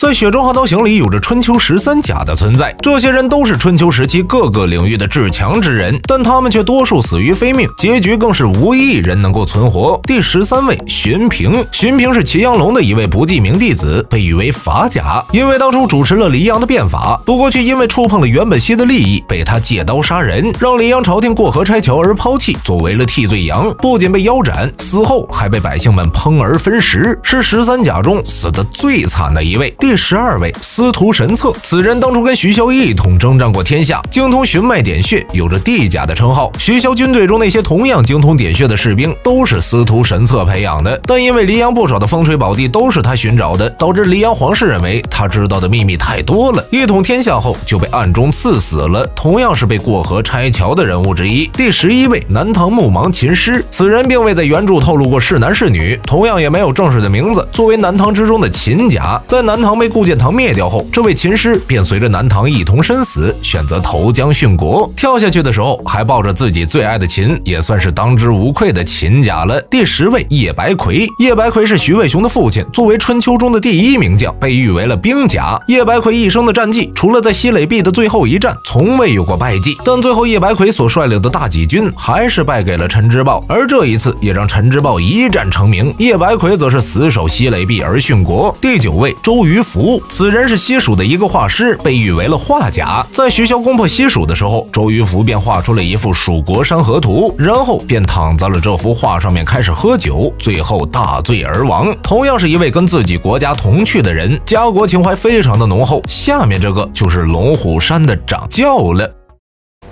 在《雪中悍刀行》里有着春秋13甲的存在，这些人都是春秋时期各个领域的至强之人，但他们却多数死于非命，结局更是无一人能够存活。第13位，荀平。荀平是祁阳龙的一位不记名弟子，被誉为法甲，因为当初主持了黎阳的变法，不过却因为触碰了袁本熙的利益，被他借刀杀人，让黎阳朝廷过河拆桥而抛弃，作为了替罪羊，不仅被腰斩，死后还被百姓们烹而分食，是13甲中死得最惨的一位。第12位，司徒神策。此人当初跟徐骁一同征战过天下，精通寻脉点穴，有着地甲的称号。徐骁军队中那些同样精通点穴的士兵，都是司徒神策培养的。但因为黎阳不少的风水宝地都是他寻找的，导致黎阳皇室认为他知道的秘密太多了，一统天下后就被暗中赐死了。同样是被过河拆桥的人物之一。第11位，南唐木芒秦师。此人并未在原著透露过是男是女，同样也没有正式的名字。作为南唐之中的秦家，在南唐被顾建堂灭掉后，这位秦师便随着南唐一同身死，选择投江殉国。跳下去的时候还抱着自己最爱的秦，也算是当之无愧的秦家了。第10位，叶白魁。叶白魁是徐渭雄的父亲，作为春秋中的第一名将，被誉为了兵甲。叶白魁一生的战绩，除了在西垒壁的最后一战，从未有过败绩。但最后叶白魁所率领的大戟军还是败给了陈之豹，而这一次也让陈之豹一战成名。叶白魁则是死守西垒壁而殉国。第9位，周瑜福。此人是西蜀的一个画师，被誉为了画家。在徐骁攻破西蜀的时候，周瑜福便画出了一幅蜀国山河图，然后便躺在了这幅画上面开始喝酒，最后大醉而亡。同样是一位跟自己国家同去的人，家国情怀非常的浓厚。下面这个就是龙虎山的掌教了。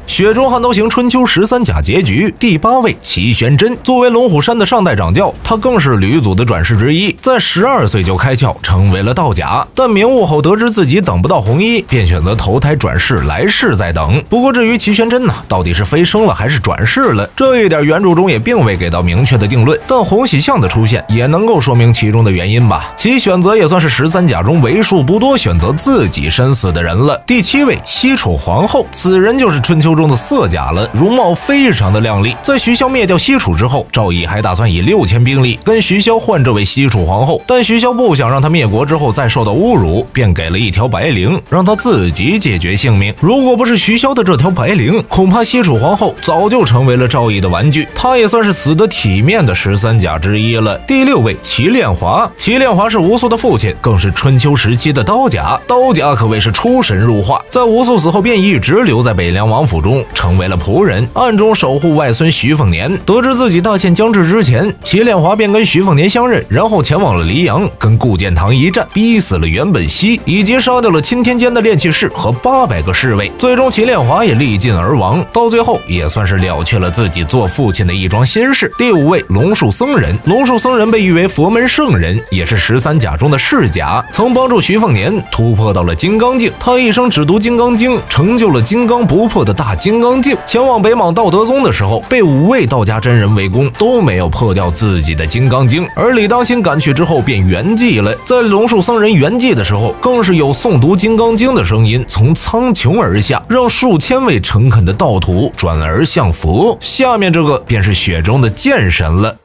雪中悍刀行春秋13甲结局，第8位，齐玄真。作为龙虎山的上代掌教，他更是吕祖的转世之一，在12岁就开窍，成为了道甲。但明悟后得知自己等不到红衣，便选择投胎转世，来世再等。不过至于齐玄真呢，到底是飞升了还是转世了，这一点原著中也并未给到明确的定论。但洪喜相的出现也能够说明其中的原因吧。其选择也算是13甲中为数不多选择自己身死的人了。第7位，西楚皇后。此人就是春秋中的色甲了，容貌非常的靓丽。在徐骁灭掉西楚之后，赵乙还打算以6000兵力跟徐骁换这位西楚皇后，但徐骁不想让他灭国之后再受到侮辱，便给了一条白绫，让他自己解决性命。如果不是徐骁的这条白绫，恐怕西楚皇后早就成为了赵乙的玩具。他也算是死得体面的13甲之一了。第6位，祁炼华。祁炼华是吴素的父亲，更是春秋时期的刀甲。刀甲可谓是出神入化，在吴素死后便一直留在北凉王府中，成为了仆人，暗中守护外孙徐凤年。得知自己大限将至之前，祁炼华便跟徐凤年相认，然后前往了黎阳，跟顾建堂一战，逼死了袁本熙，以及杀掉了钦天监的炼器士和800个侍卫。最终祁炼华也力尽而亡，到最后也算是了却了自己做父亲的一桩心事。第5位，龙树僧人。龙树僧人被誉为佛门圣人，也是13甲中的世甲，曾帮助徐凤年突破到了金刚境。他一生只读金刚经，成就了金刚不破的大金刚境。前往北莽道德宗的时候，被5位道家真人围攻，都没有破掉自己的金刚经。而李当心赶去之后便圆寂了。在龙树僧人圆寂的时候，更是有诵读金刚经的声音从苍穹而下，让数千位诚恳的道徒转而向佛。下面这个便是雪中的剑神了。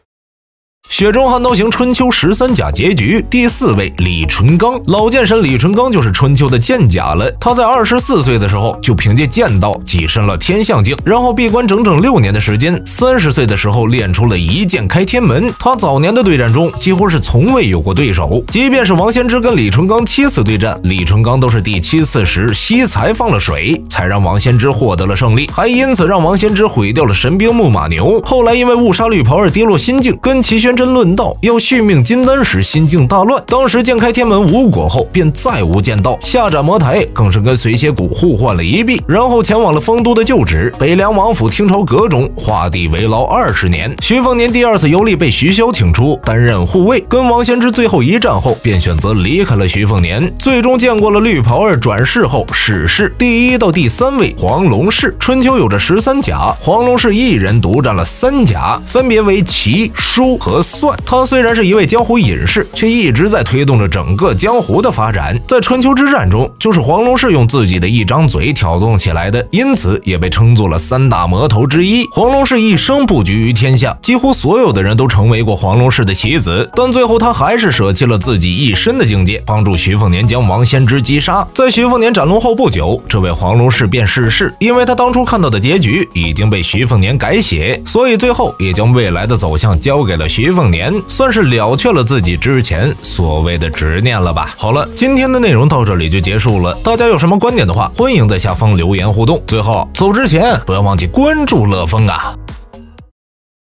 雪中悍刀行春秋13甲结局，第4位，李淳罡。老剑神李淳罡就是春秋的剑甲了。他在24岁的时候就凭借剑道跻身了天象境，然后闭关整整6年的时间，30岁的时候练出了一剑开天门。他早年的对战中几乎是从未有过对手，即便是王仙芝跟李淳罡7次对战，李淳罡都是第7次时惜才放了水，才让王仙芝获得了胜利，还因此让王仙芝毁掉了神兵木马牛。后来因为误杀绿袍而跌落心境，跟齐宣真论道要续命金丹时心境大乱，当时剑开天门无果后便再无剑道，下斩魔台更是跟随邪谷互换了一臂，然后前往了丰都的旧址北凉王府听朝阁中画地为牢20年。徐凤年第2次游历被徐骁请出担任护卫，跟王仙芝最后一战后便选择离开了徐凤年，最终见过了绿袍儿转世后逝世。第1到第3位，黄龙氏。春秋有着13甲，黄龙氏一人独占了3甲，分别为齐、舒和算。他虽然是一位江湖隐士，却一直在推动着整个江湖的发展。在春秋之战中，就是黄龙氏用自己的一张嘴挑动起来的，因此也被称作了三大魔头之一。黄龙氏一生布局于天下，几乎所有的人都成为过黄龙氏的棋子，但最后他还是舍弃了自己一身的境界，帮助徐凤年将王先知击杀。在徐凤年斩龙后不久，这位黄龙氏便逝世，因为他当初看到的结局已经被徐凤年改写，所以最后也将未来的走向交给了徐凤年，算是了却了自己之前所谓的执念了吧。好了，今天的内容到这里就结束了，大家有什么观点的话，欢迎在下方留言互动。最后走之前不要忘记关注乐风啊。